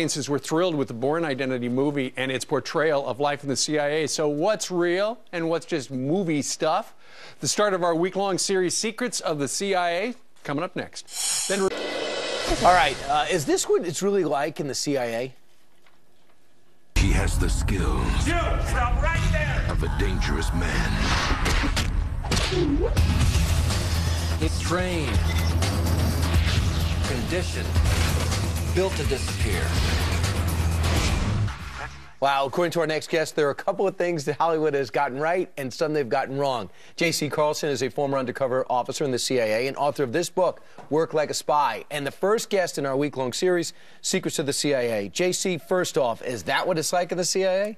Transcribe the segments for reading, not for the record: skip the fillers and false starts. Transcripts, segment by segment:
Audiences were thrilled with the Bourne Identity movie and its portrayal of life in the CIA. So what's real and what's just movie stuff? The start of our week-long series, Secrets of the CIA, coming up next. Then all right, is this what it's really like in the CIA? He has the skills stop right there. of a dangerous man. He's trained, conditioned, built to disappear. Wow, according to our next guest, there are a couple of things that Hollywood has gotten right and some they've gotten wrong. J.C. Carlson is a former undercover officer in the CIA and author of this book, Work Like a Spy. And the first guest in our week-long series, Secrets of the CIA. J.C., first off, is that what it's like in the CIA?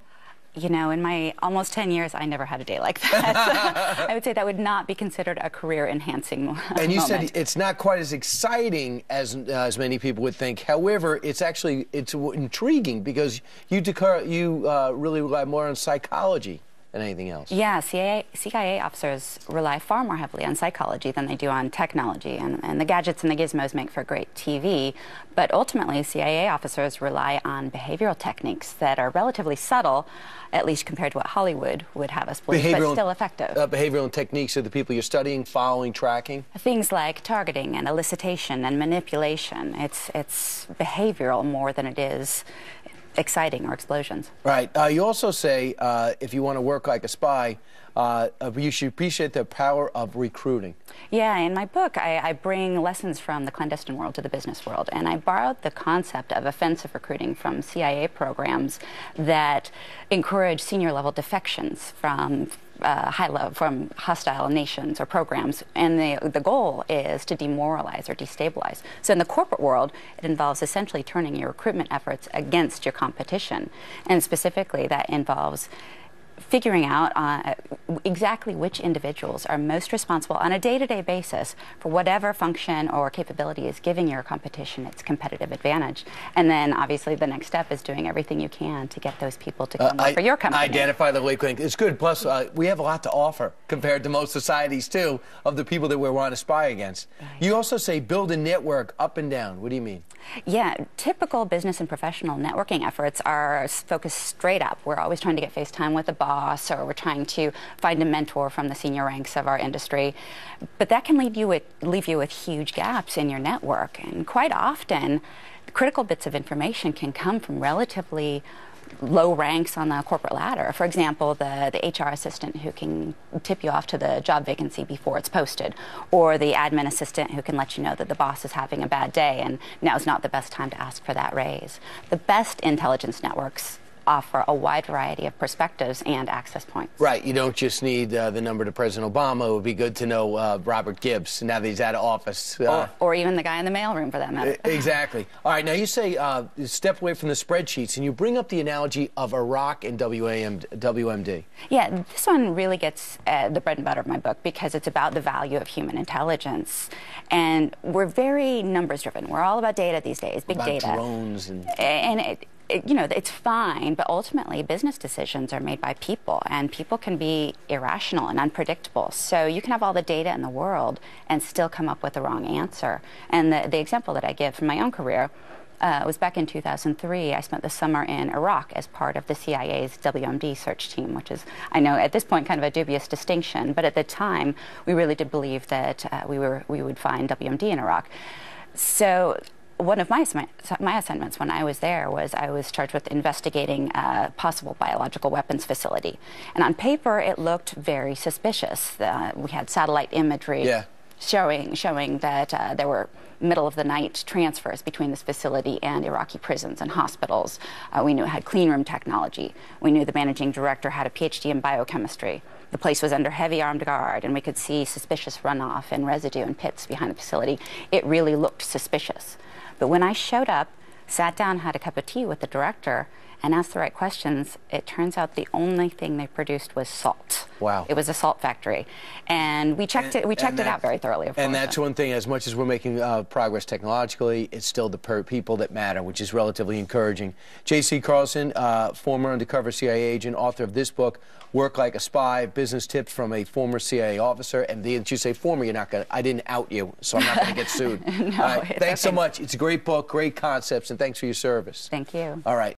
You know, in my almost 10 years, I never had a day like that. I would say that would not be considered a career-enhancing moment. And you said it's not quite as exciting as many people would think. However, it's intriguing because you really rely more on psychology than anything else. Yeah, CIA officers rely far more heavily on psychology than they do on technology, and the gadgets and the gizmos make for great TV, but ultimately CIA officers rely on behavioral techniques that are relatively subtle, at least compared to what Hollywood would have us believe, but still effective. Behavioral techniques are the people you're studying, following, tracking? Things like targeting and elicitation and manipulation. It's behavioral more than it is exciting or explosions. Right. You also say if you want to work like a spy, you should appreciate the power of recruiting. Yeah, in my book, I bring lessons from the clandestine world to the business world, and I borrowed the concept of offensive recruiting from CIA programs that encourage senior-level defections from from hostile nations or programs, and the goal is to demoralize or destabilize. So in the corporate world, it involves essentially turning your recruitment efforts against your competition, and specifically that involves figuring out exactly which individuals are most responsible on a day-to-day basis for whatever function or capability is giving your competition its competitive advantage. And then, obviously, the next step is doing everything you can to get those people to come work for your company. Identify the weak link. It's good. Plus, we have a lot to offer compared to most societies, too, of the people that we want to spy against. Right. You also say build a network up and down. What do you mean? Yeah, typical business and professional networking efforts are focused straight up. We're always trying to get face time with the boss, or we're trying to find a mentor from the senior ranks of our industry. But that can leave you with huge gaps in your network. And quite often, critical bits of information can come from relatively low ranks on the corporate ladder. For example, the HR assistant who can tip you off to the job vacancy before it's posted, or the admin assistant who can let you know that the boss is having a bad day and now's not the best time to ask for that raise. The best intelligence networks offer a wide variety of perspectives and access points. Right. You don't just need the number to President Obama. It would be good to know Robert Gibbs now that he's out of office. Or even the guy in the mailroom, for that matter. Exactly. All right. Now, you say step away from the spreadsheets, and you bring up the analogy of Iraq and WMD. Yeah, this one really gets the bread and butter of my book because it's about the value of human intelligence. And we're very numbers-driven. We're all about data these days, big data. Drones and you know, it's fine, but ultimately business decisions are made by people, and people can be irrational and unpredictable. So you can have all the data in the world and still come up with the wrong answer. And the example that I give from my own career was back in 2003. I spent the summer in Iraq as part of the CIA's WMD search team, which is, I know at this point, kind of a dubious distinction, but at the time, we really did believe that we would find WMD in Iraq. So one of my assignments when I was there was I was charged with investigating a possible biological weapons facility. And on paper, it looked very suspicious. We had satellite imagery showing that there were middle-of-the-night transfers between this facility and Iraqi prisons and hospitals. We knew it had clean room technology. We knew the managing director had a PhD in biochemistry. The place was under heavy armed guard, and we could see suspicious runoff and residue in pits behind the facility. It really looked suspicious. But when I showed up, sat down, had a cup of tea with the director, and asked the right questions, it turns out the only thing they produced was salt. Wow. It was a salt factory. And we checked it out very thoroughly, of course. And that's one thing, as much as we're making progress technologically, it's still the people that matter, which is relatively encouraging. J.C. Carlson, former undercover CIA agent, author of this book, Work Like a Spy, Business Tips from a Former CIA Officer. And did you say former? You're not going to, I didn't out you, so I'm not going to get sued. No, All right. Thanks so much. It's a great book, great concepts, and thanks for your service. Thank you. All right.